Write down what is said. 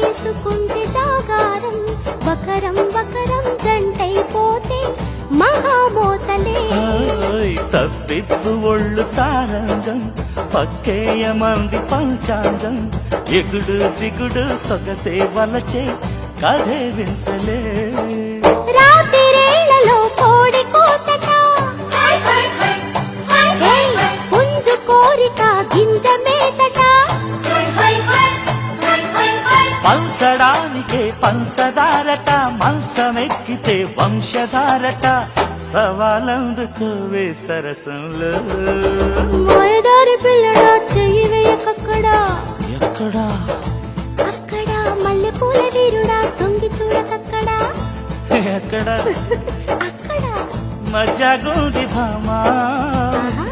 చేసుకుంటే జాగారం buckram buckram జంటైపోతే మహామోతలే తప్పిద్దు ఒళ్ళు తారంగం పక్కేయమంది పంచాంగం ఎగుడు దిగుడు సొగసే వలచే కథే వింతలే రాత్రిరేళ్లలో కోడి కోతట పుంజు కోరిక గింజ మేతట పంచడానికే పంచదారట మంచమెక్కితే వంశధారట సవాలందుకోవే సరసంలో మాయదారి పిల్లడా చెయ్యి వేయకక్కడా ఎక్కడా అక్కడ మల్లెపూల వీరుడా తొంగి చూడకక్కడా ఎక్కడ అక్కడ మజాగుంది భామా ఆహా